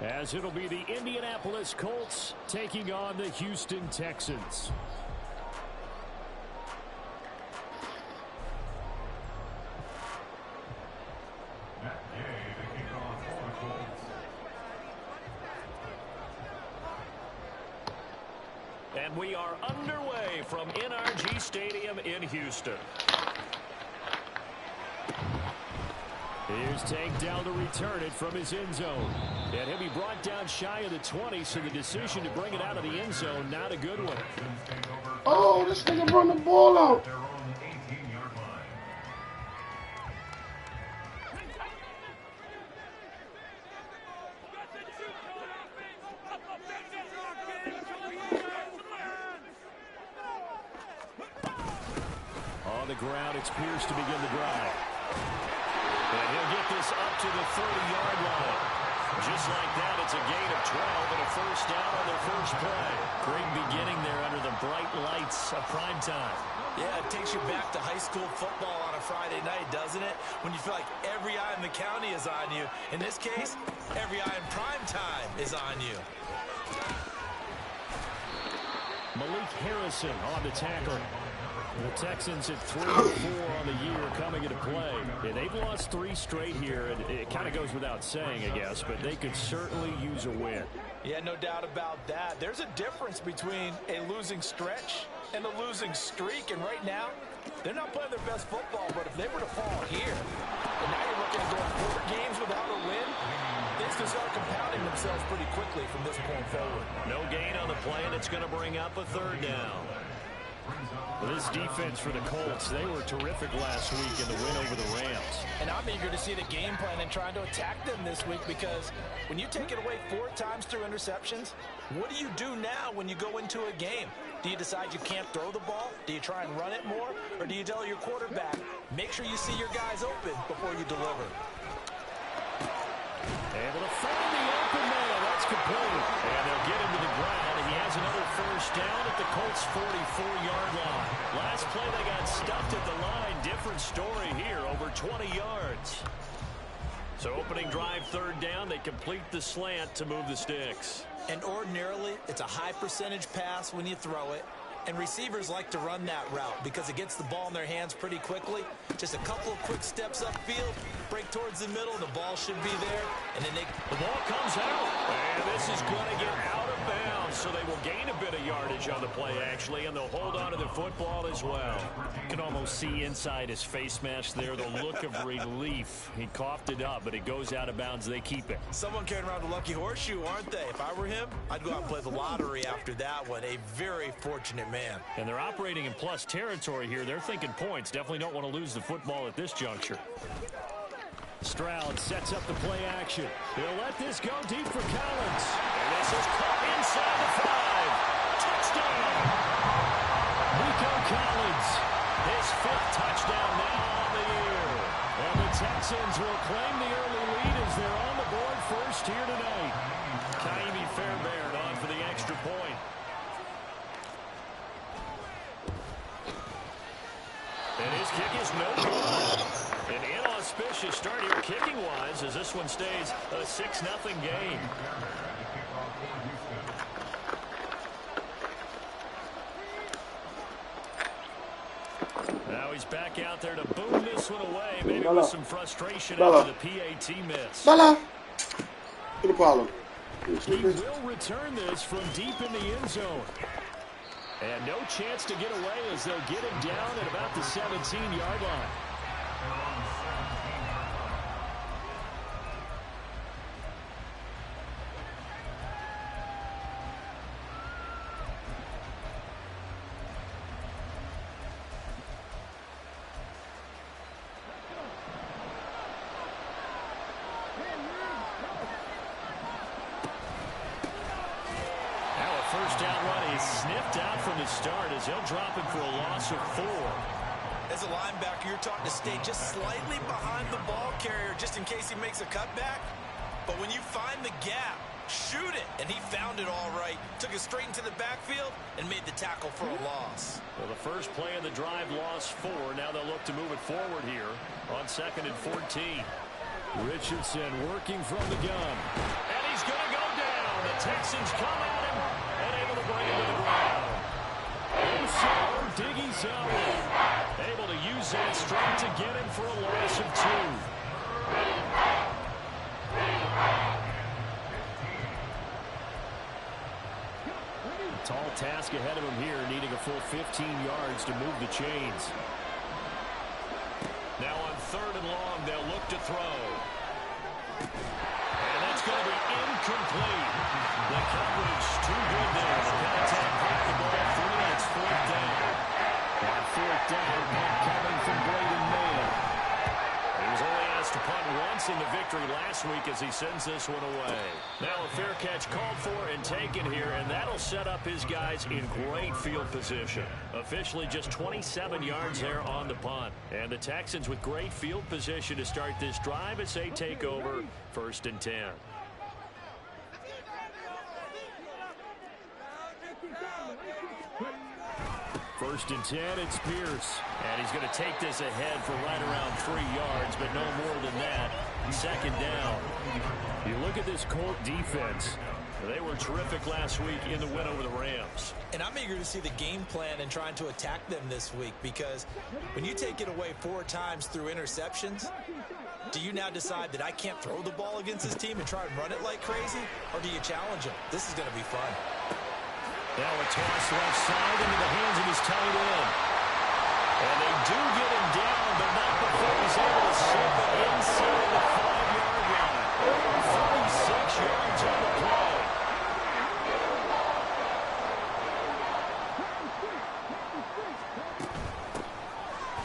as it'll be the Indianapolis Colts taking on the Houston Texans. And we are underway from NRG Stadium in Houston. Here's Tank down to return it from his end zone. And he'll be brought down shy of the 20, so the decision to bring it out of the end zone, not a good one. Oh, this nigga brought the ball out. On the ground, it's Pierce to begin the drive. And he'll get this up to the 30-yard line. Just like that, it's a gain of 12 and a first down on their first play. Great beginning there under the bright lights of prime time. Yeah, it takes you back to high school football on a Friday night, doesn't it? When you feel like every eye in the county is on you. In this case, every eye in prime time is on you. Malik Harrison on the tackle. The Texans at 3-4 on the year coming into play. Yeah, they've lost 3 straight here, and it kind of goes without saying, I guess, but they could certainly use a win. Yeah, no doubt about that. There's a difference between a losing stretch and a losing streak, and right now, they're not playing their best football, but if they were to fall here, and now you're looking at going 4 games without a win, things can start compounding themselves pretty quickly from this point forward. No gain on the play, and it's going to bring up a 3rd down. Well, this defense for the Colts, they were terrific last week in the win over the Rams. And I'm eager to see the game plan and trying to attack them this week, because when you take it away 4 times through interceptions, what do you do now when you go into a game? Do you decide you can't throw the ball? Do you try and run it more? Or do you tell your quarterback, make sure you see your guys open before you deliver? Able to find the open man. That's complete. And they'll get him to the ground. And he has another first down at the Colts' 44-yard line. Last play, they got stuffed at the line. Different story here, over 20 yards. So opening drive, 3rd down. They complete the slant to move the sticks. And ordinarily, it's a high percentage pass when you throw it. And receivers like to run that route because it gets the ball in their hands pretty quickly. Just a couple of quick steps upfield, break towards the middle, the ball should be there. And then the ball comes out. And this is going to get out of bounds, so they will gain a bit of yardage on the play, actually, and they'll hold on to the football as well. You can almost see inside his face mask there the look of relief. He coughed it up, but it goes out of bounds. They keep it. Someone carrying around a lucky horseshoe, aren't they? If I were him, I'd go out and play the lottery after that one. A very fortunate man. And they're operating in plus territory here. They're thinking points. Definitely don't want to lose the football at this juncture. Stroud sets up the play action. He'll let this go deep for Collins. And this is caught inside the 5. Touchdown! Nico Collins. His 5th touchdown now on the year. And the Texans will claim the early lead as they're on the board first here tonight. Kaimi Fairbairn on for the extra point. And his kick is no good. An inauspicious start here kicking-wise as this one stays a 6-0 game. Now he's back out there to boom this one away, maybe with some frustration after the PAT miss. No problem. He will return this from deep in the end zone. And no chance to get away as they'll get him down at about the 17-yard line. First down run is sniffed out from the start as they'll drop him for a loss of 4. As a linebacker, you're taught to stay just slightly behind the ball carrier just in case he makes a cutback. But when you find the gap, shoot it. And he found it all right. Took it straight into the backfield and made the tackle for a loss. Well, the first play of the drive lost 4. Now they'll look to move it forward here on 2nd and 14. Richardson working from the gun. And he's going to go Texans come at him and able to bring him to the ground. Diggy Zowie able to use that strength to get him for a loss of 2. Tall task ahead of him here, needing a full 15 yards to move the chains. Now on 3rd and long, they'll look to throw. And that's going to be incomplete. The coverage too good there. The contact got the ball free. It's 4th down. On 4th down, punt coming from Braden Mayer. He was only asked to punt once in the victory last week as he sends this one away. Now a fair catch called for and taken here, and that'll set up his guys in great field position. Officially just 27 yards there on the punt. And the Texans with great field position to start this drive as they take over 1st and 10. First and 10, it's Pierce. And he's going to take this ahead for right around 3 yards, but no more than that. 2nd down. You look at this Colt defense. They were terrific last week in the win over the Rams. And I'm eager to see the game plan and trying to attack them this week, because when you take it away 4 times through interceptions, do you now decide that I can't throw the ball against this team and try and run it like crazy? Or do you challenge them? This is going to be fun. Now a toss left side into the hands of his tight end. And they do get him down, but not before he's able to slip it inside the 5-yard line. 36 yards on the play.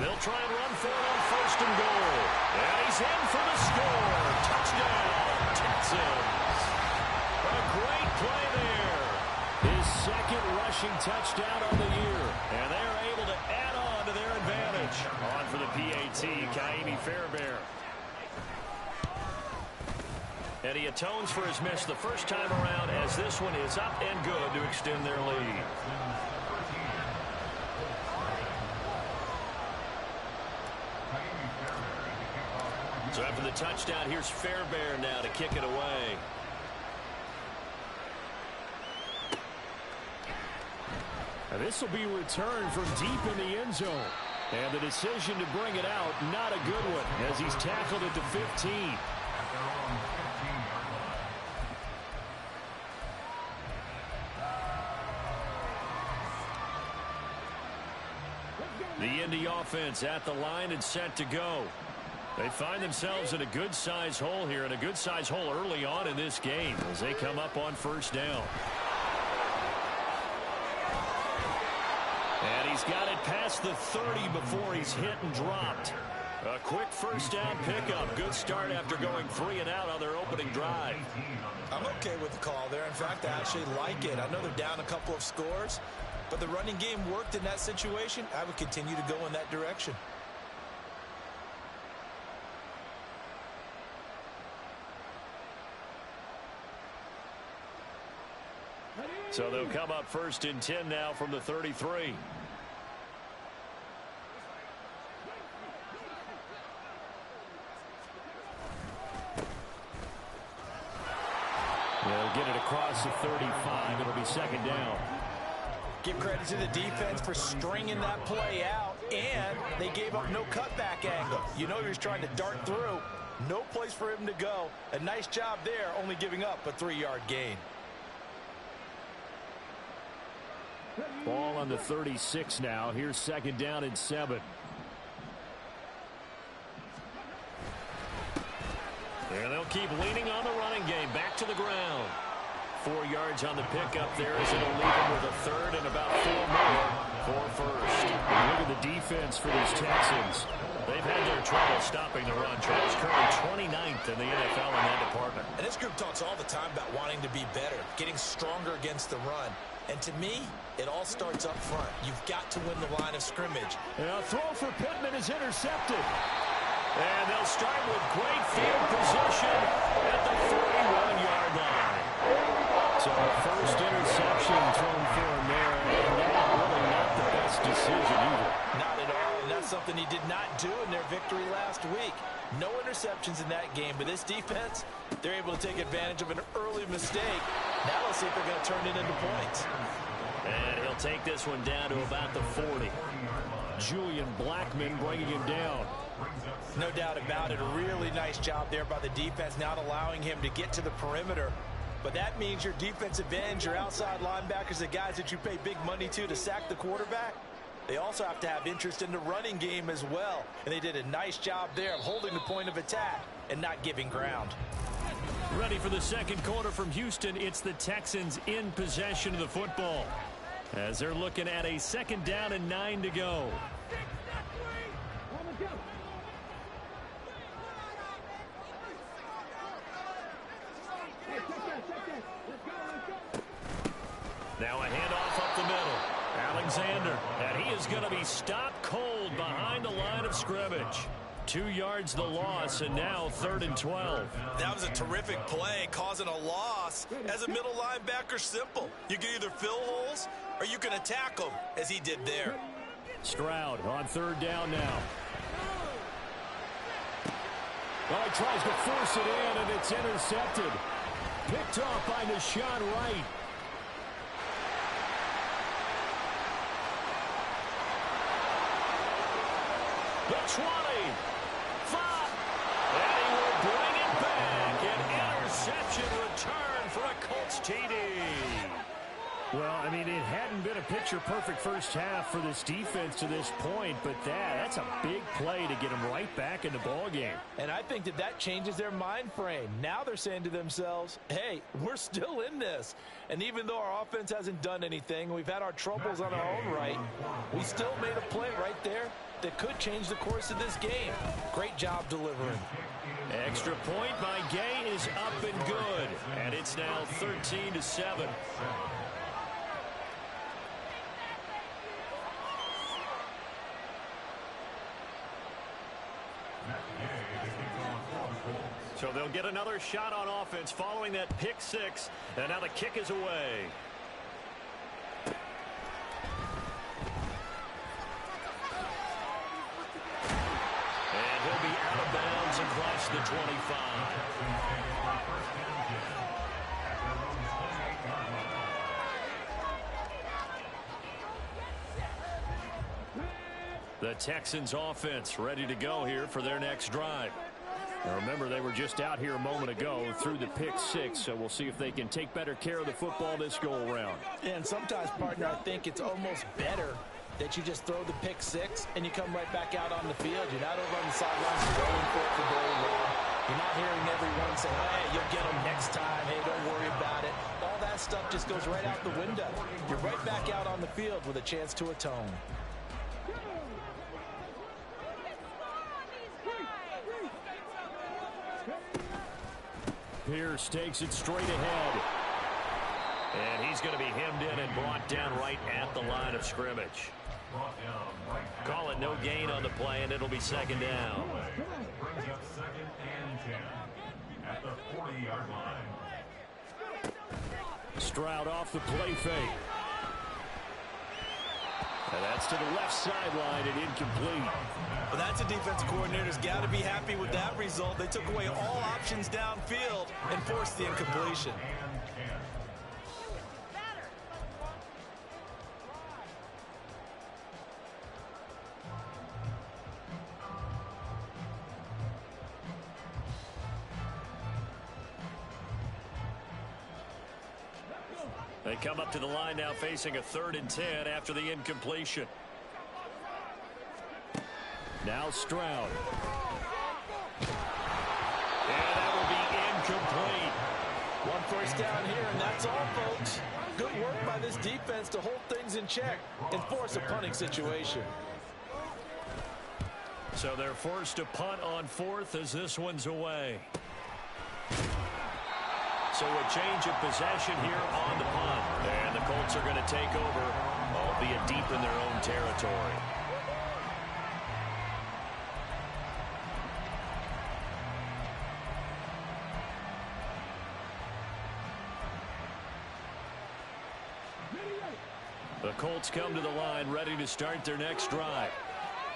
They'll try and run for it on 1st and goal. And he's in for the score. Touchdown, Texans. A great play there. His 2nd rushing touchdown on the year. And they're able to add on to their advantage. On for the PAT, Kaimi Fairbairn. And he atones for his miss the first time around, as this one is up and good to extend their lead. So after the touchdown, here's Fairbairn now to kick it away. And this will be returned from deep in the end zone. And the decision to bring it out, not a good one, as he's tackled at the 15. The Indy offense at the line and set to go. They find themselves in a good-sized hole here, and a good-sized hole early on in this game as they come up on 1st down. And he's got it past the 30 before he's hit and dropped. A quick 1st down pickup. Good start after going 3 and out on their opening drive. I'm okay with the call there. In fact, I actually like it. I know they're down a couple of scores, but the running game worked in that situation. I would continue to go in that direction. So they'll come up 1st and 10 now from the 33. They'll get it across the 35. It'll be 2nd down. Give credit to the defense for stringing that play out, and they gave up no cutback angle. You know he was trying to dart through. No place for him to go. A nice job there, only giving up a 3-yard gain. Ball on the 36 now. Here's 2nd down and 7. And they'll keep leaning on the running game. Back to the ground. 4 yards on the pickup there as it'll leave him with a 3rd and about 4 more for 1st. And look at the defense for these Texans. They've had their trouble stopping the run. Travis currently 29th in the NFL in that department. And this group talks all the time about wanting to be better, getting stronger against the run. And to me, it all starts up front. You've got to win the line of scrimmage. And a throw for Pittman is intercepted. And they'll start with great field position at the 41-yard line. So first interception thrown for him there, and that really not the best decision either. Not at all, and that's something he did not do in their victory last week. No interceptions in that game, but this defense, they're able to take advantage of an early mistake Now let's see if they're going to turn it into points. And he'll take this one down to about the 40. Julian Blackmon bringing him down. No doubt about it. A really nice job there by the defense, not allowing him to get to the perimeter. But that means your defensive ends, your outside linebackers, the guys that you pay big money to sack the quarterback, they also have to have interest in the running game as well. And they did a nice job there of holding the point of attack and not giving ground. Ready for the second quarter from Houston. It's the Texans in possession of the football, as they're looking at a 2nd down and 9 to go. Now a handoff up the middle. Alexander, and he is going to be stopped cold behind the line of scrimmage. 2 yards the loss, and now 3rd and 12. That was a terrific play, causing a loss. As a middle linebacker, simple. You can either fill holes or you can attack them, as he did there. Stroud on 3rd down now. Oh, he tries to force it in, and it's intercepted. Picked off by Deshaun Wright. The 20. 5. And he will bring it back. An interception return for a Colts TD. Well, I mean, it hadn't been a picture-perfect first half for this defense to this point, but that's a big play to get them right back in the ballgame. And I think that changes their mind frame. Now they're saying to themselves, hey, we're still in this. And even though our offense hasn't done anything, we've had our troubles on our own right, we still made a play right there that could change the course of this game. Great job delivering. Extra point by Gay is up and good. And it's now 13-7. So they'll get another shot on offense following that pick 6. And now the kick is away. And he'll be out of bounds across the 25. The Texans offense ready to go here for their next drive. Now remember, they were just out here a moment ago through the pick 6, so we'll see if they can take better care of the football this go-around. And sometimes, partner, I think it's almost better that you just throw the pick 6 and you come right back out on the field. You're not over on the sidelines going for it for very long. You're not hearing everyone say, hey, you'll get them next time. Hey, don't worry about it. All that stuff just goes right out the window. You're right back out on the field with a chance to atone. Pierce takes it straight ahead. And he's going to be hemmed in and brought down right at the line of scrimmage. Call it no gain on the play, and it'll be 2nd down. Brings up 2nd and 10 at the 40-yard line. Stroud off the play fake. And that's to the left sideline and incomplete. Well, that's a defensive coordinator's got to be happy with that result. They took away all options downfield and forced the incompletion. They come up to the line now facing a 3rd and 10 after the incompletion. Now Stroud. And that will be incomplete. 1 first down here, and that's all, folks. Good work by this defense to hold things in check and force a punting situation. So they're forced to punt on 4th as this one's away. So a change of possession here on the punt. And the Colts are going to take over, albeit deep in their own territory. The Colts come to the line ready to start their next drive.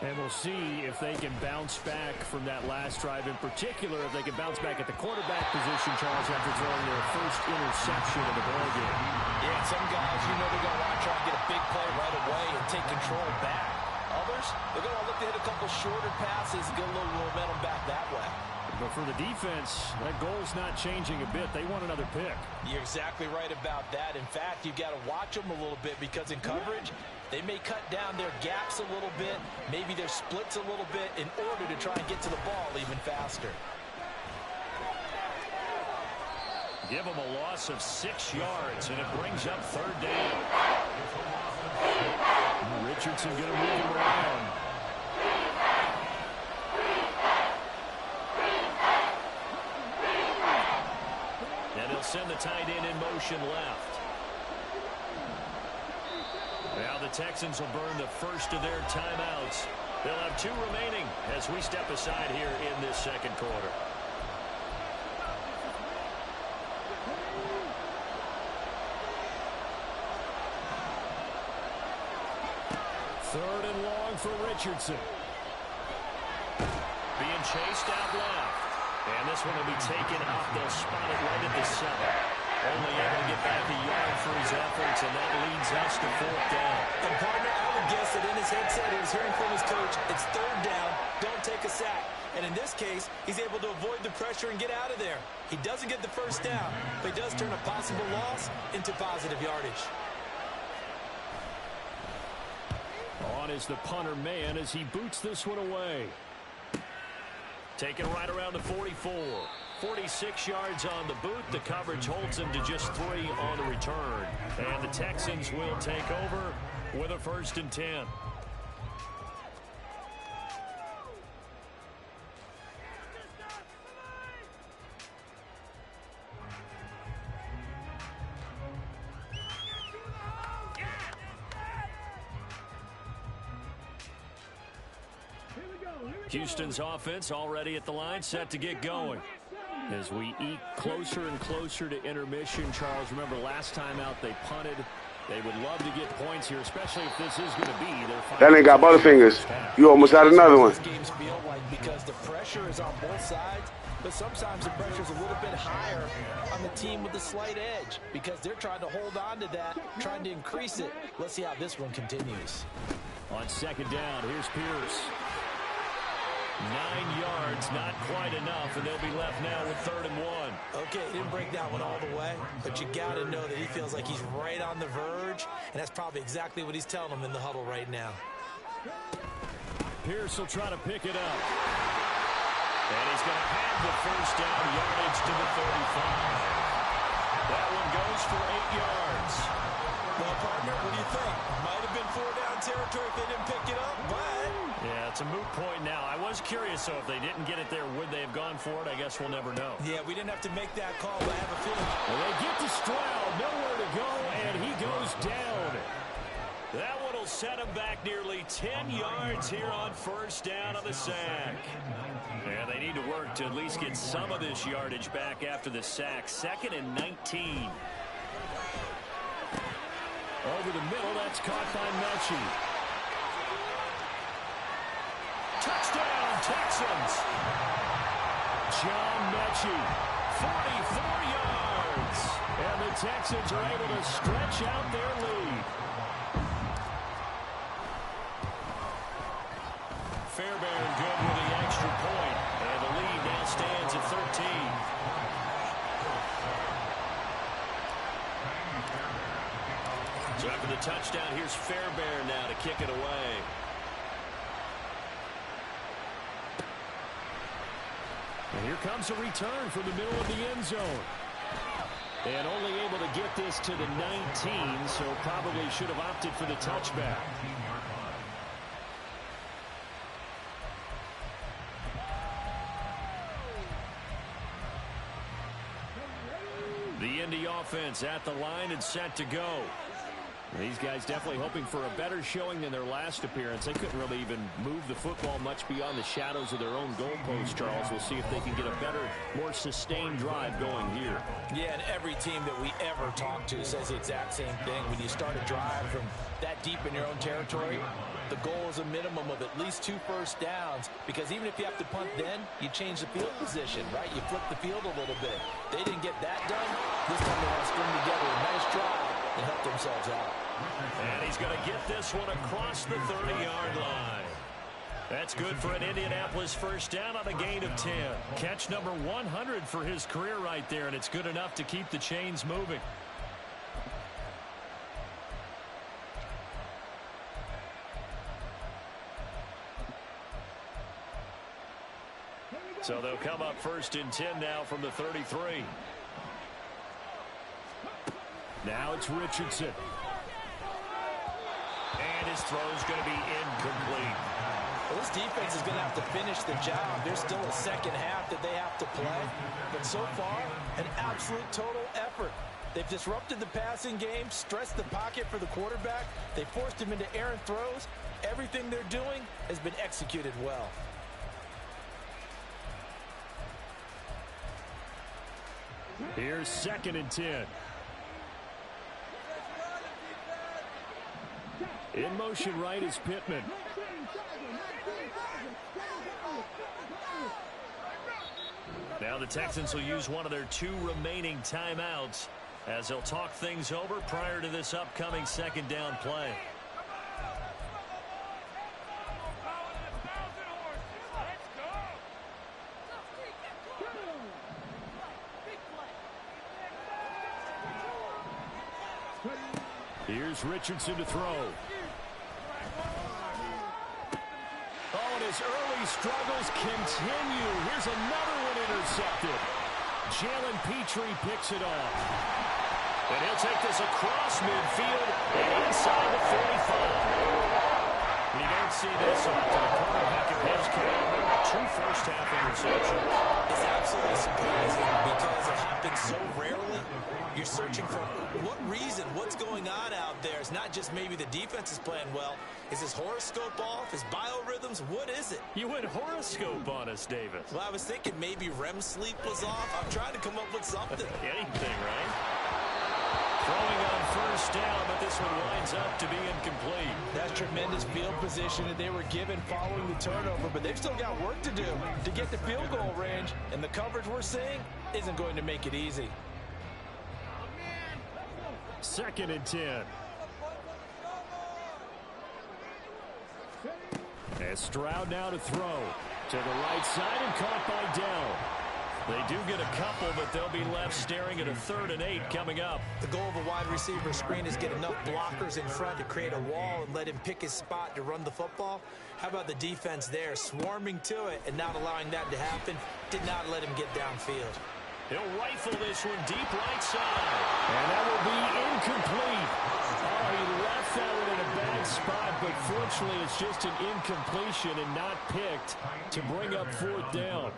And we'll see if they can bounce back from that last drive, in particular, if they can bounce back at the quarterback position, Charles, after throwing their first interception of the ballgame. Yeah, some guys, they're going to want to try and get a big play right away and take control back. Others, they're going to look to hit a couple shorter passes and get a little momentum back that way. But for the defense, that goal's not changing a bit. They want another pick. You're exactly right about that. In fact, you've got to watch them a little bit because in coverage, they may cut down their gaps a little bit, maybe their splits a little bit in order to try and get to the ball even faster. Give them a loss of 6 yards, and it brings up third down. Richardson going to move him around. And he'll send the tight end in motion left. Now the Texans will burn the first of their timeouts. They'll have 2 remaining as we step aside here in this second quarter. Third and long for Richardson. Being chased out left. And this one will be taken up. They'll spot it right at the 7. Only able to get back a yard for his efforts, and that leads us to 4th down. And partner, I would guess that in his headset he was hearing from his coach, it's 3rd down, don't take a sack. And in this case, he's able to avoid the pressure and get out of there. He doesn't get the first down, but he does turn a possible loss into positive yardage. On is the punter man as he boots this one away. Taken right around the 44. 46 yards on the boot. The coverage holds him to just 3 on the return. And the Texans will take over with a 1st and 10. Houston's offense already at the line, set to get going. As we eke closer and closer to intermission, Charles, remember last time out they punted. They would love to get points here, especially if this is going to be their final. That ain't got Butterfingers. You almost had another one. Games feel like because the pressure is on both sides, but sometimes the pressure is a little bit higher on the team with the slight edge because they're trying to hold on to that, trying to increase it. Let's see how this one continues. On 2nd down, here's Pierce. 9 yards, not quite enough, and they'll be left now with 3rd and 1. Okay, he didn't break that one all the way, but you got to know that he feels like he's right on the verge, and that's probably exactly what he's telling them in the huddle right now. Pierce will try to pick it up. And he's going to have the first down yardage to the 35. That one goes for 8 yards. Well, partner, what do you think? Might have been 4-down territory if they didn't pick it up, but... Yeah, it's a moot point now. I was curious, so if they didn't get it there, would they have gone for it? I guess we'll never know. Yeah, we didn't have to make that call, but I have a feeling... Well, they get to Stroud, nowhere to go, and he goes down. That one will set him back nearly 10 yards here on 1st down on the sack. Yeah, they need to work to at least get some of this yardage back after the sack. 2nd and 19. Over the middle, that's caught by Mechie. Touchdown, Texans. John Mechie, 44 yards. And the Texans are able to stretch out their lead. Fairbairn good with the extra point. And the lead now stands at 13. So after the touchdown, here's Fairbairn now to kick it away. And here comes a return from the middle of the end zone. And only able to get this to the 19, so probably should have opted for the touchback. The Indy offense at the line and set to go. These guys definitely hoping for a better showing than their last appearance. They couldn't really even move the football much beyond the shadows of their own goalpost, Charles. We'll see if they can get a better, more sustained drive going here. Yeah, and every team that we ever talk to says the exact same thing. When you start a drive from that deep in your own territory, the goal is a minimum of at least 2 first downs, because even if you have to punt then, you change the field position, right? You flip the field a little bit. They didn't get that done. This time they want to string together a nice drive and help themselves out. And he's going to get this one across the 30-yard line. That's good for an Indianapolis first down on a gain of 10. Catch number 100 for his career right there, and it's good enough to keep the chains moving. So they'll come up 1st and 10 now from the 33. Now it's Richardson. And his throw's going to be incomplete. Well, this defense is going to have to finish the job. There's still a second half that they have to play. But so far, an absolute total effort. They've disrupted the passing game, stressed the pocket for the quarterback. They forced him into errant throws. Everything they're doing has been executed well. Here's 2nd and 10. In motion right is Pittman. Now the Texans will use one of their 2 remaining timeouts as they'll talk things over prior to this upcoming 2nd down play. Here's Richardson to throw. Oh, and his early struggles continue. Here's another one intercepted. Jalen Petrie picks it off. And he'll take this across midfield and inside the 45. You don't see this often. A quarterback of his caliber, 2 first-half interceptions. It's absolutely surprising because it happens so rarely. You're searching for what reason, what's going on out there. It's not just maybe the defense is playing well. Is his horoscope off? His biorhythms? What is it? You went horoscope on us, Davis. Well, I was thinking maybe REM sleep was off. I'm trying to come up with something. Anything, right? Throwing on 1st down, but this one winds up to be incomplete. That's tremendous field position that they were given following the turnover, but they've still got work to do to get the field goal range, and the coverage we're seeing isn't going to make it easy. 2nd and 10. As Stroud now to throw to the right side and caught by Dell. They do get a couple, but they'll be left staring at a 3rd and 8 coming up. The goal of a wide receiver screen is get enough blockers in front to create a wall and let him pick his spot to run the football. How about the defense there, swarming to it and not allowing that to happen? Did not let him get downfield. He'll rifle this one deep right side. And that will be incomplete. Oh, he left that one in a bad spot, but fortunately it's just an incompletion and not picked to bring up 4th down.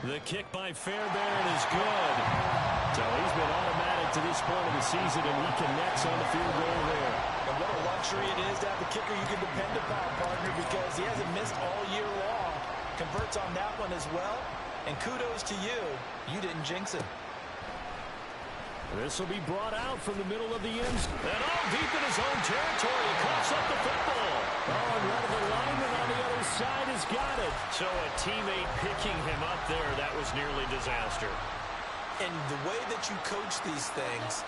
The kick by Fairbairn is good. So he's been automatic to this point of the season, and he connects on the field goal there. And what a luxury it is to have a kicker you can depend upon, partner, because he hasn't missed all year long. Converts on that one as well. And kudos to you. You didn't jinx it. This will be brought out from the middle of the end. And all deep in his own territory. He coughs up the football. Oh, and one of the linemen on the other side has got it. So a teammate picking him up there, that was nearly disaster. And the way that you coach these things,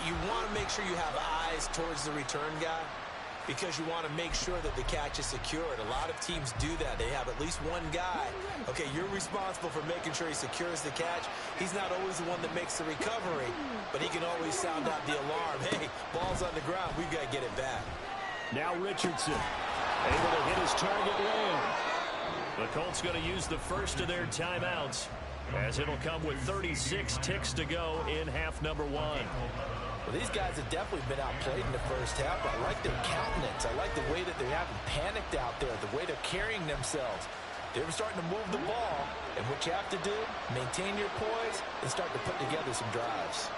you want to make sure you have eyes towards the return guy, because you want to make sure that the catch is secured. A lot of teams do that. They have at least one guy. Okay, you're responsible for making sure he secures the catch. He's not always the one that makes the recovery, but he can always sound out the alarm. Hey, ball's on the ground. We've got to get it back. Now Richardson able to hit his target land. The Colts going to use the first of their timeouts, as it'll come with 36 ticks to go in half number 1. Well, these guys have definitely been outplayed in the first half. I like their countenance. I like the way that they haven't panicked out there, the way they're carrying themselves. They're starting to move the ball, and what you have to do, maintain your poise and start to put together some drives.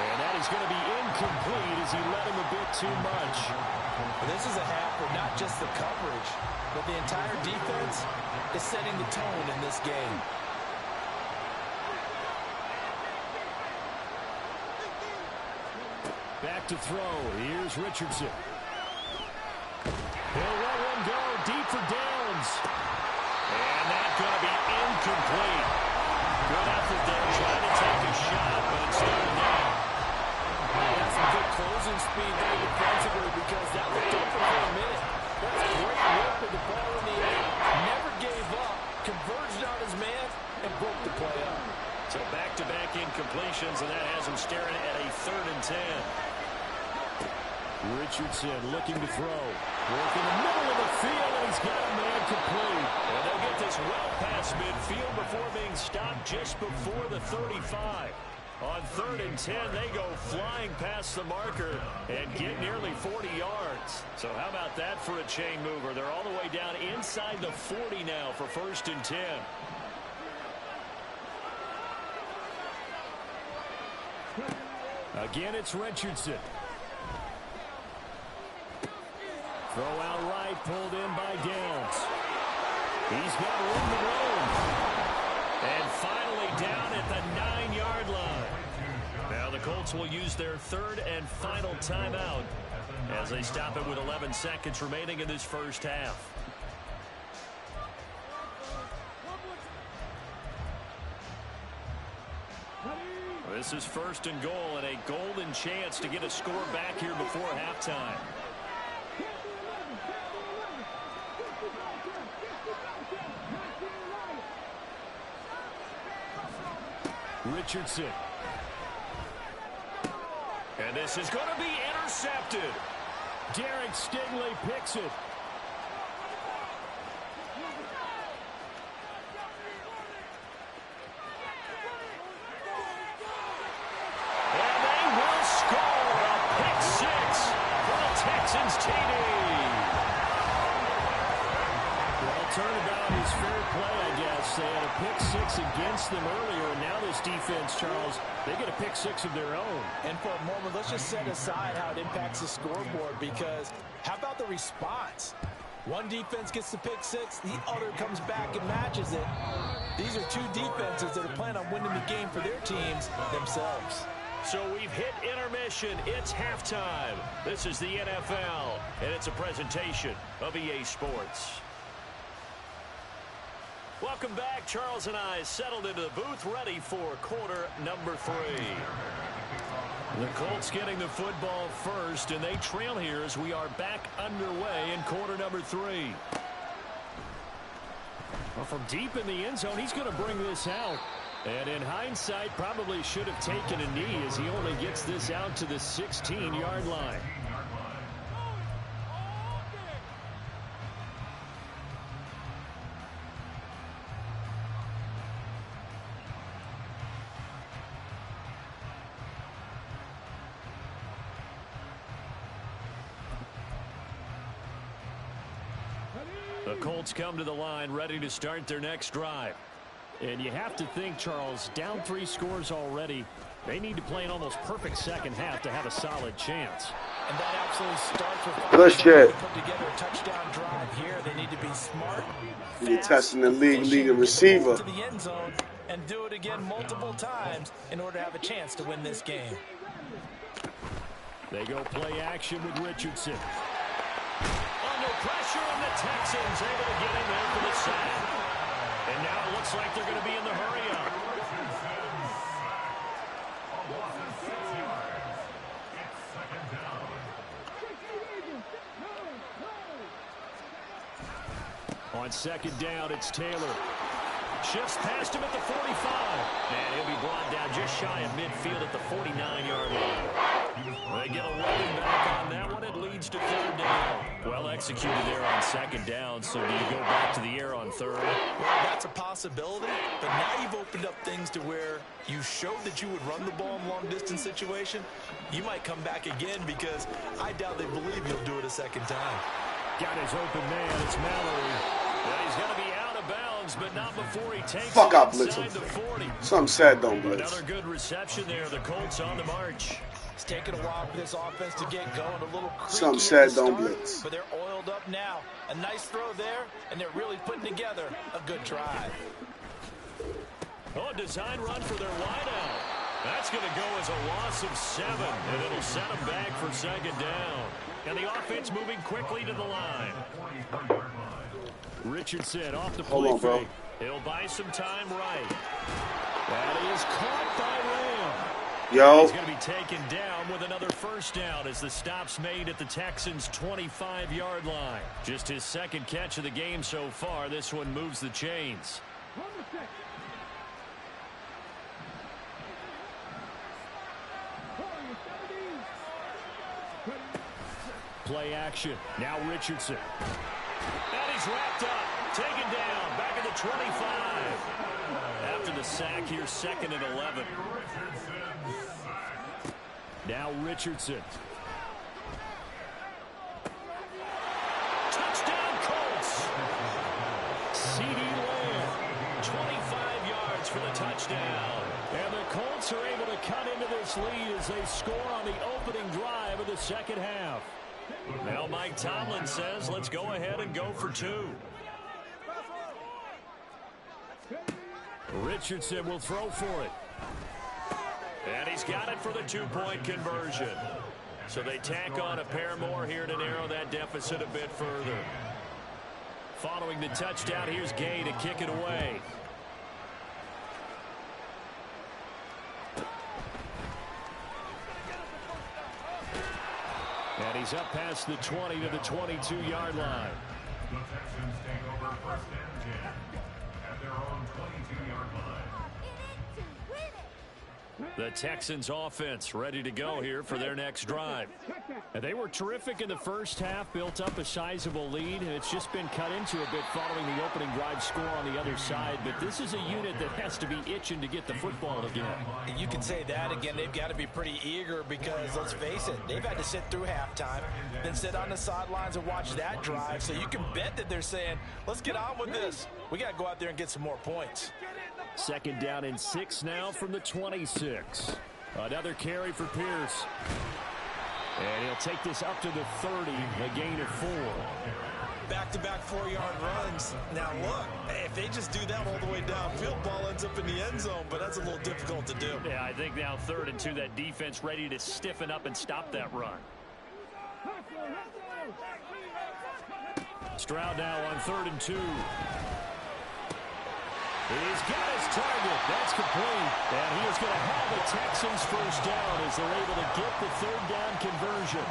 And that is going to be incomplete as he led him a bit too much. This is a half where not just the coverage, but the entire defense is setting the tone in this game. Back to throw. Here's Richardson. He'll let one go deep for Downs. And that's going to be incomplete. Good effort there trying to take a shot, but it's third down. That's some good closing speed there defensively because that looked open for a minute. That's great work with the ball in the air. Never gave up. Converged on his man and broke the play up. So back-to-back incompletions, and that has him staring at a 3rd and 10. Richardson looking to throw. Work in the middle of the field, and he's got a man complete. And they'll get this well past midfield before being stopped just before the 35. On 3rd and 10, they go flying past the marker and get nearly 40 yards. So how about that for a chain mover? They're all the way down inside the 40 now for 1st and 10. Again, it's Richardson. Throw out right, pulled in by Downs. He's got room to roam. And finally down at the 9-yard line. Now the Colts will use their 3rd and final timeout as they stop it with 11 seconds remaining in this first half. This is 1st and goal and a golden chance to get a score back here before halftime. Richardson. And this is going to be intercepted. Derek Stingley picks it. And they will score a pick 6 for the Texans TD. Well, turnabout is fair play, I guess. They had a pick 6 against them earlier, and now this defense, Charles, they get a pick 6 of their own. And for a moment, let's just set aside how it impacts the scoreboard, because how about the response? One defense gets the pick 6, the other comes back and matches it. These are two defenses that are planning on winning the game for their teams themselves. So we've hit intermission. It's halftime. This is the NFL, and it's a presentation of EA Sports. Welcome back. Charles and I settled into the booth, ready for quarter number 3. The Colts getting the football first, and they trail here as we are back underway in quarter number 3. Well, from deep in the end zone, he's going to bring this out. And in hindsight, probably should have taken a knee as he only gets this out to the 16-yard line. The Colts come to the line ready to start their next drive. And you have to think, Charles, down 3 scores already. They need to play an almost perfect second half to have a solid chance. And that absolutely starts with Push it. put together a touchdown drive here. They need to be smart, You're fast, testing the leading efficient, receiver. to the end zone, and do it again multiple times in order to have a chance to win this game. They go play action with Richardson. Under pressure, and the Texans able to get in there for the sack. And now it looks like they're going to be in the hurry-up. On 2nd down, it's Taylor. Shifts past him at the 45. And he'll be brought down just shy of midfield at the 49-yard line. They get 11 back on that one. It leads to 3rd down. Well executed there on 2nd down. So do you go back to the air on 3rd? Well, that's a possibility. But now you've opened up things to where you showed that you would run the ball in long-distance situation. You might come back again because I doubt they believe you'll do it a second time. Got his open man. It's Mallory. And he's going to be out of bounds moves, but not before he takes Fuck, it I blitz him. inside the 40. Some said don't blitz. Another good reception there. The Colts on the march. It's taken a while for this offense to get going. A little creaky Some at said the don't start, blitz. but they're oiled up now. A nice throw there, and they're really putting together a good drive. Oh, a design run for their wideout. That's going to go as a loss of 7, and it'll set them back for second down. And the offense moving quickly to the line. Richardson off the play fake. He'll buy some time right. That is caught by Lamb. Yo. He's going to be taken down with another first down as the stop's made at the Texans' 25-yard line. Just his second catch of the game so far. This one moves the chains. Play action. Now Richardson. And he's wrapped up. Taken down. Back at the 25. After the sack here, 2nd and 11. Now Richardson. Touchdown Colts. C.D. Lamb. 25 yards for the touchdown. And the Colts are able to cut into this lead as they score on the opening drive of the second half. Now Mike Tomlin says, let's go ahead and go for 2. Richardson will throw for it. And he's got it for the 2-point conversion. So they tack on a pair more here to narrow that deficit a bit further. Following the touchdown, here's Gay to kick it away. And he's up past the 20 to the 22-yard line. The Texans take over 1st and 10 at their own 22-yard line. The Texans offense ready to go here for their next drive. And they were terrific in the first half, built up a sizable lead, and it's just been cut into a bit following the opening drive score on the other side. But this is a unit that has to be itching to get the football again. You can say that again. They've got to be pretty eager because, let's face it, they've had to sit through halftime, then sit on the sidelines and watch that drive. So you can bet that they're saying, let's get on with this. We got to go out there and get some more points. 2nd down and 6 now from the 26. Another carry for Pierce. And he'll take this up to the 30, a gain of 4. Back-to-back 4-yard runs. Now look, if they just do that all the way downfield, ball ends up in the end zone, but that's a little difficult to do. Yeah, I think now 3rd and 2, that defense ready to stiffen up and stop that run. Stroud now on 3rd and 2. He's got his target. That's complete. And he is going to have the Texans first down as they're able to get the 3rd down conversion.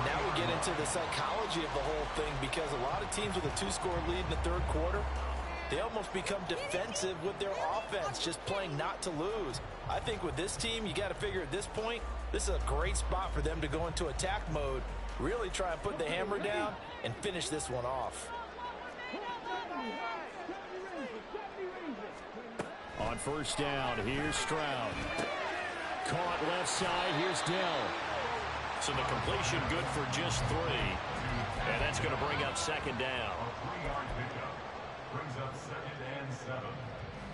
Now we get into the psychology of the whole thing because a lot of teams with a 2-score lead in the 3rd quarter, they almost become defensive with their offense, just playing not to lose. I think with this team, you got to figure at this point, this is a great spot for them to go into attack mode, really try and put the hammer down and finish this one off. On 1st down, here's Stroud. Caught left side, here's Dell. So the completion good for just 3. And that's going to bring up 2nd down. A 3-yard pickup brings up 2nd and 7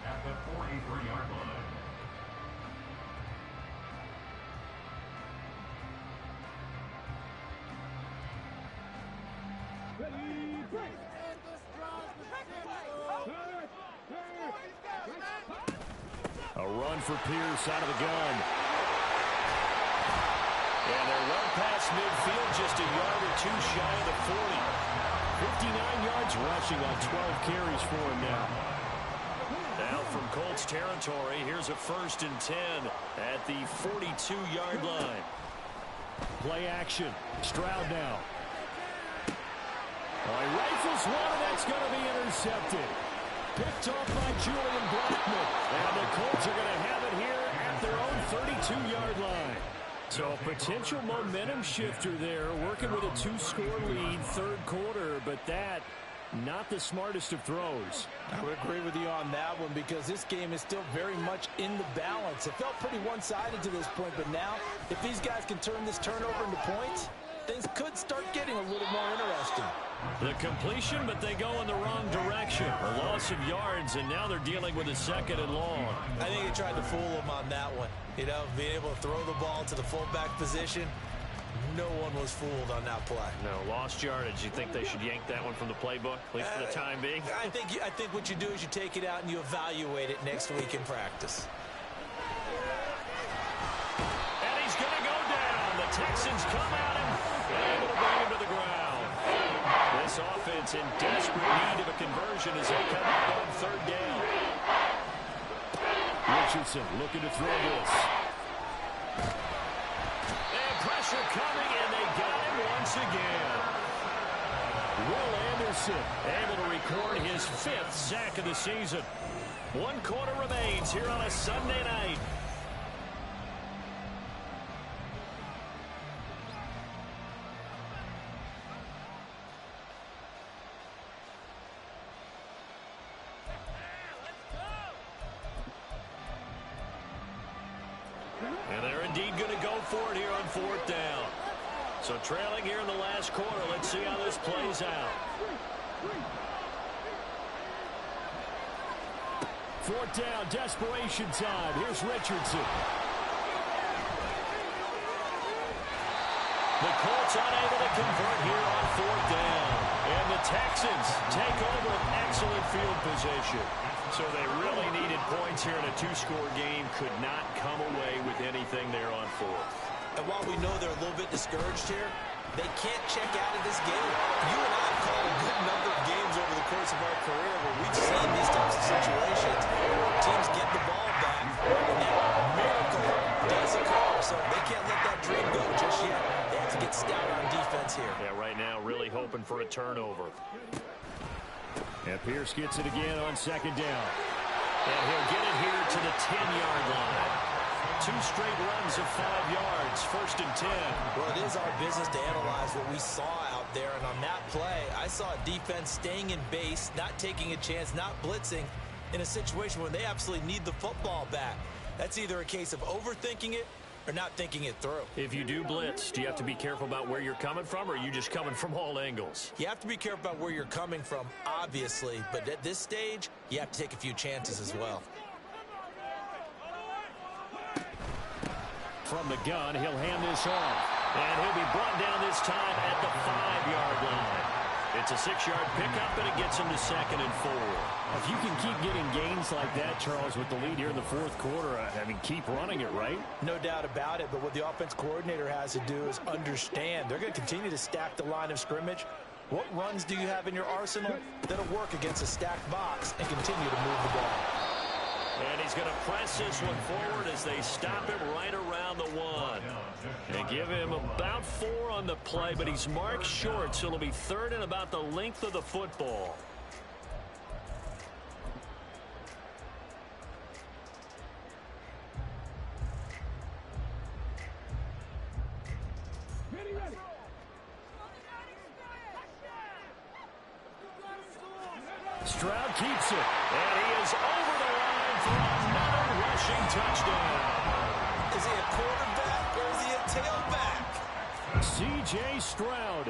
at the 43-yard line. A run for Pierce out of the gun. And they're well past midfield, just a yard or 2 shy of the 40. 59 yards rushing on 12 carries for him now. Now from Colts territory, here's a 1st and 10 at the 42-yard line. Play action. Stroud now. He rifles one, and that's going to be intercepted. Picked off by Julian Blackman. And the Colts are going to have it here at their own 32-yard line. So a potential momentum shifter there, working with a 2-score lead, 3rd quarter, but that, not the smartest of throws. I would agree with you on that one because this game is still very much in the balance. It felt pretty one-sided to this point, but now, if these guys can turn this turnover into points, things could start getting a little more interesting. The completion, but they go in the wrong direction. A loss of yards, and now they're dealing with a 2nd and long. I think they tried to fool him on that one. You know, being able to throw the ball to the fullback position. No one was fooled on that play. No, lost yardage. You think they should yank that one from the playbook, at least for the time being? I think what you do is you take it out and you evaluate it next week in practice. And he's going to go down. The Texans come at him and able to bring him to the ground. This offense in desperate need of a conversion as they come up on 3rd down. Richardson looking to throw this. And pressure coming, and they got him once again. Will Anderson able to record his 5th sack of the season. 1 quarter remains here on a Sunday night. And they're indeed going to go for it here on 4th down. So trailing here in the last quarter. Let's see how this plays out. 4th down, desperation time. Here's Richardson. The Colts unable to convert here on 4th down. And the Texans take over an excellent field position. So they really needed points here in a 2-score game. Could not come away with anything there on 4th. And while we know they're a little bit discouraged here, they can't check out of this game. You and I have called a good number of games over the course of our career where we've seen these types of situations. Teams get the ball back, and that miracle does occur. So they can't let that dream go just yet. They have to get stout on defense here. Yeah, right now really hoping for a turnover. And Pierce gets it again on 2nd down. And he'll get it here to the 10-yard line. 2 straight runs of 5 yards, 1st and 10. Well, it is our business to analyze what we saw out there. And on that play, I saw a defense staying in base, not taking a chance, not blitzing in a situation where they absolutely need the football back. That's either a case of overthinking it or not thinking it through. If you do blitz, do you have to be careful about where you're coming from, or are you just coming from all angles? You have to be careful about where you're coming from, obviously. But at this stage, you have to take a few chances as well. From the gun, he'll hand this off. And he'll be brought down this time at the 5-yard line. It's a 6-yard pickup, and it gets him to 2nd and 4. If you can keep getting gains like that, Charles, with the lead here in the 4th quarter, I mean, keep running it, right? No doubt about it, but what the offense coordinator has to do is understand they're going to continue to stack the line of scrimmage. What runs do you have in your arsenal that'll work against a stacked box and continue to move the ball? And he's going to press this one forward as they stop him right around the 1. And give him about 4 on the play, but he's marked short, so it'll be 3rd and about the length of the football. Stroud keeps it, and he is over the line for another rushing touchdown. Is he a quarterback or is he a tailback? C.J. Stroud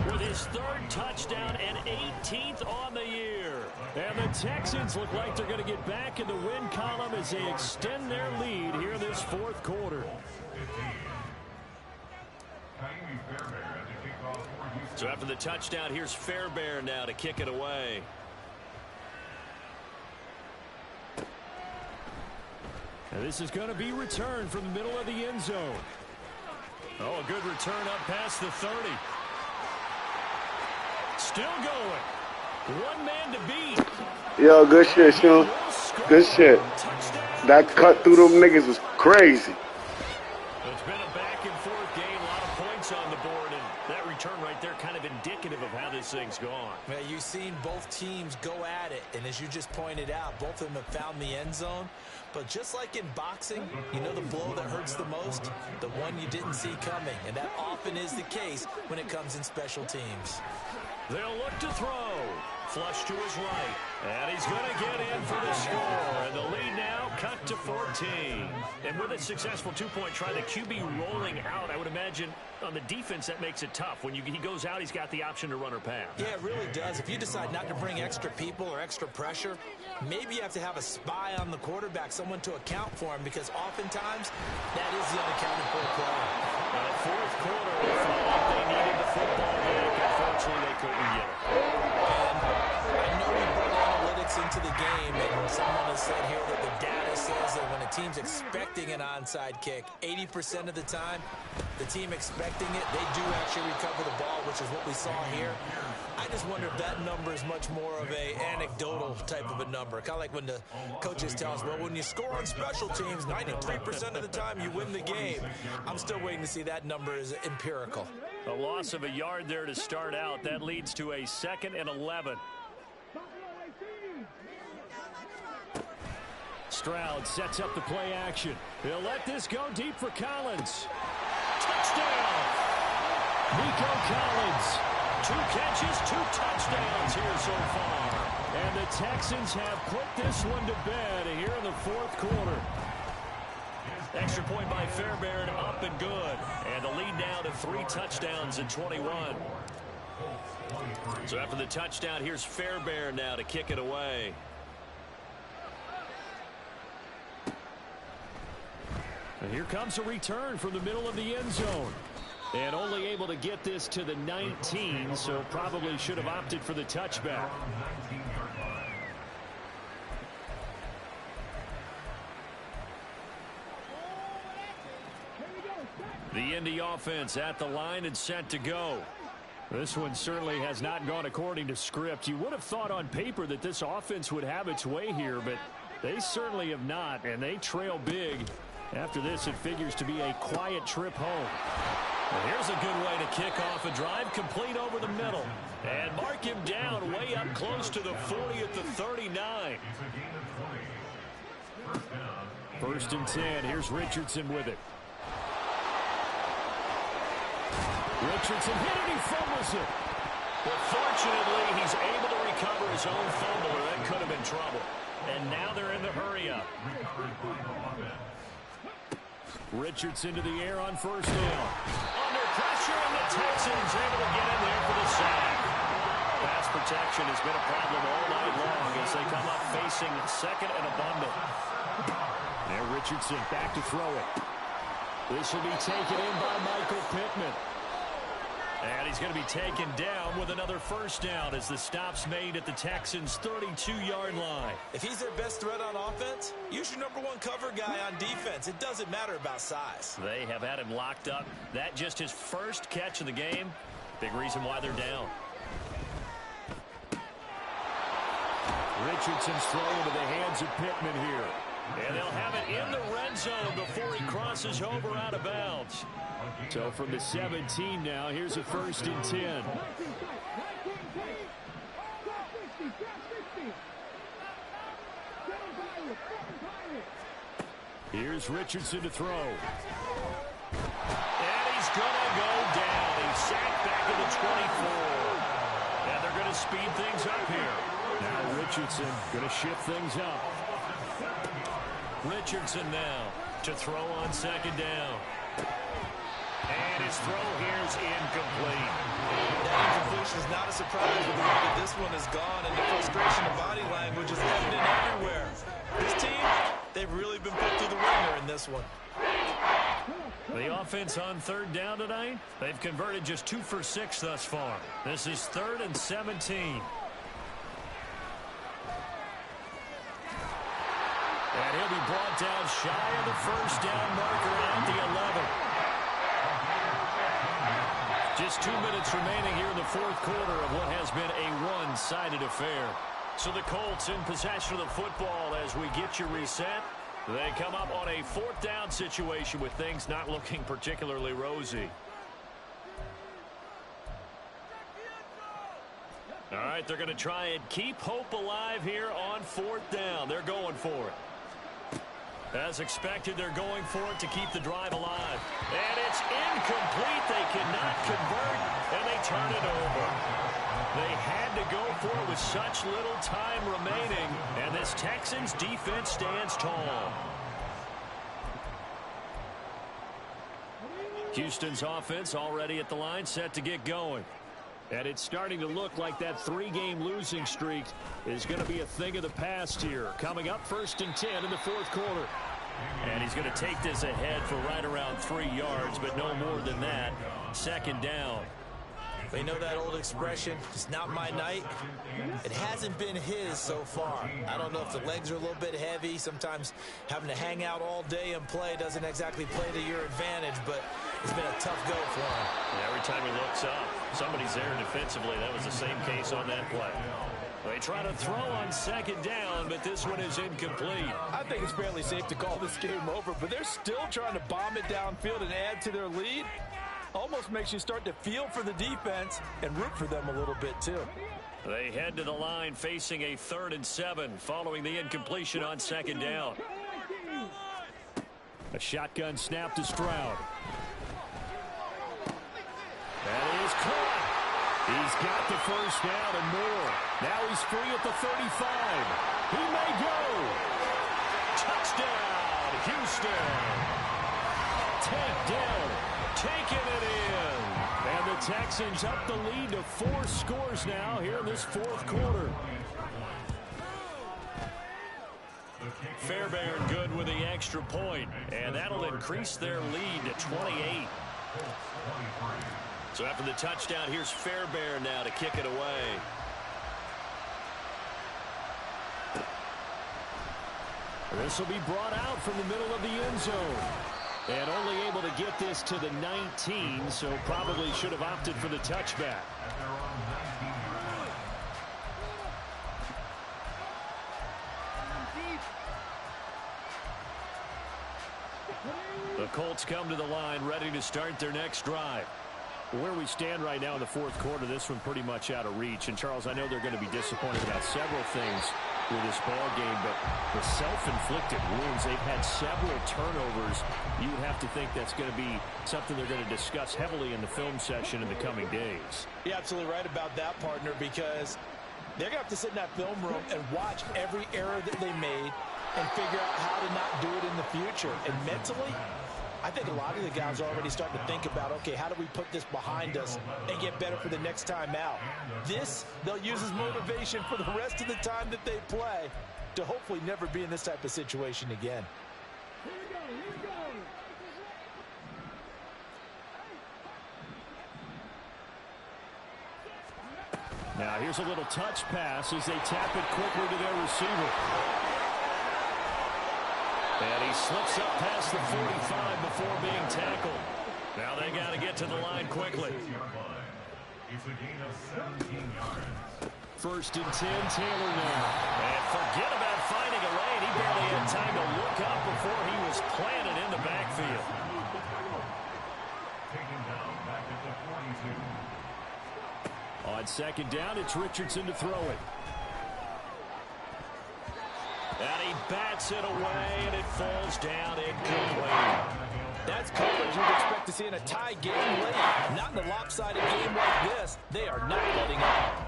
with his 3rd touchdown and 18th on the year. And the Texans look like they're going to get back in the win column as they extend their lead here in this 4th quarter. So after the touchdown, here's Fairbairn now to kick it away. And this is going to be returned from the middle of the end zone. Oh, a good return up past the 30. Still going. 1 man to beat. Yo, good shit, Sean. Good shit. That cut through them niggas was crazy. It's been a back-and-forth game. A lot of points on the board. And that return right there kind of indicative of how this thing's gone. Man, you've seen both teams go at it. And as you just pointed out, both of them have found the end zone. But just like in boxing, you know the blow that hurts the most? The one you didn't see coming. And that often is the case when it comes in special teams. They'll look to throw. Flush to his right. And he's going to get in for the score. And the lead now cut to 14. team. And with a successful two-point try, the QB rolling out, I would imagine on the defense that makes it tough. When he goes out, he's got the option to run or pass. Yeah, it really does. If you decide not to bring extra people or extra pressure, maybe you have to have a spy on the quarterback, someone to account for him, because oftentimes that is the unaccounted for play. Fourth quarter, they felt like they needed the football back. Unfortunately, they couldn't get it. And I know we brought analytics into the game, and someone has said here that the data says that when a team's expecting an onside kick, 80% of the time, the team expecting it, they do actually recover the ball, which is what we saw here. I just wonder if that number is much more of a anecdotal type of a number. Kind of like when the coaches tell us, well, when you score on special teams, 93% of the time you win the game. I'm still waiting to see that number is empirical. A loss of a yard there to start out. That leads to a 2nd and 11. Stroud sets up the play action. He'll let this go deep for Collins. Touchdown! Nico Collins. 2 catches, 2 touchdowns here so far. And the Texans have put this one to bed here in the fourth quarter. Extra point by Fairbairn, up and good. And the lead now to 3 touchdowns in 21. So after the touchdown, here's Fairbairn now to kick it away. And here comes a return from the middle of the end zone. And only able to get this to the 19, so probably should have opted for the touchback. The Indy offense at the line and set to go. This one certainly has not gone according to script. You would have thought on paper that this offense would have its way here, but they certainly have not, and they trail big. After this, it figures to be a quiet trip home. Well, here's a good way to kick off a drive, complete over the middle. And mark him down way up close to the 40 at the 39. 1st and 10. Here's Richardson with it. Richardson hit it, he fumbles it. But fortunately, he's able to recover his own fumble, or that could have been trouble. And now they're in the hurry-up. Richardson to the air on 1st down. Under pressure, and the Texans able to get in there for the sack. Pass protection has been a problem all night long as they come up facing 2nd and abundant. Now Richardson back to throw it. This will be taken in by Michael Pittman. And he's going to be taken down with another 1st down as the stop's made at the Texans' 32-yard line. If he's their best threat on offense, use your #1 cover guy on defense. It doesn't matter about size. They have had him locked up. That just his first catch of the game. Big reason why they're down. Richardson's throw into the hands of Pittman here. And they'll have it in the red zone before he crosses over out of bounds. So from the 17 now, here's a 1st and 10. Here's Richardson to throw. And he's going to go down. He's sacked back at the 24. And they're going to speed things up here. Now Richardson going to shift things up. Richardson now to throw on 2nd down. And his throw here is incomplete. That incompletion is not a surprise with the way that this one has gone, and the frustration of body language is evident everywhere. This team, they've really been put through the ringer in this one. The offense on 3rd down tonight, they've converted just 2 for 6 thus far. This is 3rd and 17. And he'll be brought down shy of the 1st down marker at the 11. Just 2 minutes remaining here in the fourth quarter of what has been a one-sided affair. So the Colts in possession of the football as we get you reset. They come up on a 4th down situation with things not looking particularly rosy. All right, they're going to try and keep hope alive here on 4th down. They're going for it. As expected, they're going for it to keep the drive alive. And it's incomplete. They cannot convert, and they turn it over. They had to go for it with such little time remaining, and this Texans defense stands tall. Houston's offense already at the line, set to get going. And it's starting to look like that 3-game losing streak is going to be a thing of the past here. Coming up 1st and 10 in the 4th quarter. And he's going to take this ahead for right around 3 yards, but no more than that. 2nd down. They know that old expression, it's not my night. It hasn't been his so far. I don't know if the legs are a little bit heavy. Sometimes having to hang out all day and play doesn't exactly play to your advantage, but it's been a tough go for him. Yeah, every time he looks up, somebody's there defensively. That was the same case on that play. They try to throw on 2nd down, but this one is incomplete. I think it's fairly safe to call this game over, but they're still trying to bomb it downfield and add to their lead. Almost makes you start to feel for the defense and root for them a little bit, too. They head to the line facing a 3rd and 7 following the incompletion on 2nd down. A shotgun snap to Stroud. That is caught. He's got the 1st down and more. Now he's free at the 35. He may go. Touchdown, Houston. Takedown. Taking it in. And the Texans up the lead to 4 scores now here in this 4th quarter. Fairbairn good with the extra point, and that'll increase their lead to 28. So after the touchdown, here's Fairbairn now to kick it away. This will be brought out from the middle of the end zone. And only able to get this to the 19, so probably should have opted for the touchback. The Colts come to the line, ready to start their next drive. Where we stand right now in the 4th quarter, this one pretty much out of reach. And, Charles, I know they're going to be disappointed about several things with this ball game, but the self-inflicted wounds, they've had several turnovers. You would have to think that's going to be something they're going to discuss heavily in the film session in the coming days. You're absolutely right about that, partner, because they're going to have to sit in that film room and watch every error that they made and figure out how to not do it in the future. And mentally, I think a lot of the guys are already starting to think about, okay, how do we put this behind us and get better for the next time out? This, they'll use as motivation for the rest of the time that they play to hopefully never be in this type of situation again. Now here's a little touch pass as they tap it quickly to their receiver. And he slips up past the 45 before being tackled. Now they got to get to the line quickly. It's a gain of 17 yards. 1st and 10, Taylor now. And forget about finding a lane. He barely had time to look up before he was planted in the backfield. Taken down back at the 42. On 2nd down, it's Richardson to throw it. And he bats it away, and it falls down incomplete. That's coverage you'd expect to see in a tie game late. Not in a lopsided game like this. They are not letting up.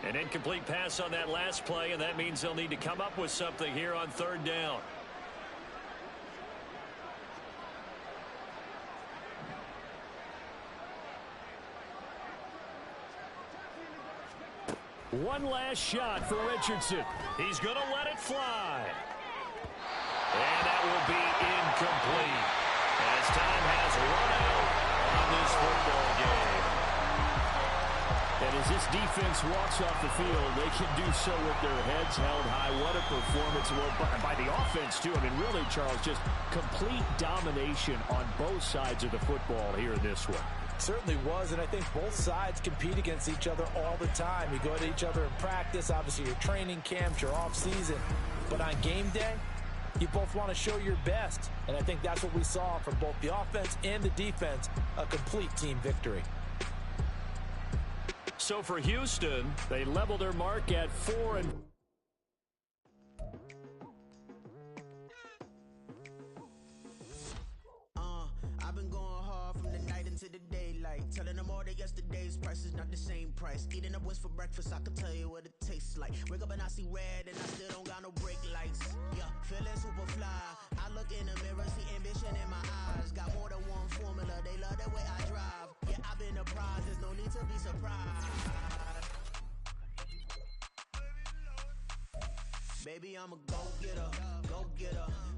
An incomplete pass on that last play, and that means they'll need to come up with something here on 3rd down. One last shot for Richardson. He's going to let it fly. And that will be incomplete as time has run out on this football game. And as this defense walks off the field, they can do so with their heads held high. What a performance by the offense, too. I mean, really, Charles, just complete domination on both sides of the football here in this one. Certainly was, and I think both sides compete against each other all the time. You go to each other in practice, obviously your training camps, your off-season. But on game day, you both want to show your best. And I think that's what we saw from both the offense and the defense, a complete team victory. So for Houston, they level their mark at 4 and I've been going hard from the night into the daylight, telling them all that yesterday's price is not the same price. Eating up wings for breakfast, I can tell you what it tastes like. Wake up and I see red and I still don't got no brake lights. Yeah, feeling super fly. I look in the mirror, see ambition in my eyes. Got more than one formula, they love the way I drive. Yeah, I've been a prize, there's no need to be surprised. Baby, I'm a go-getter, go-getter.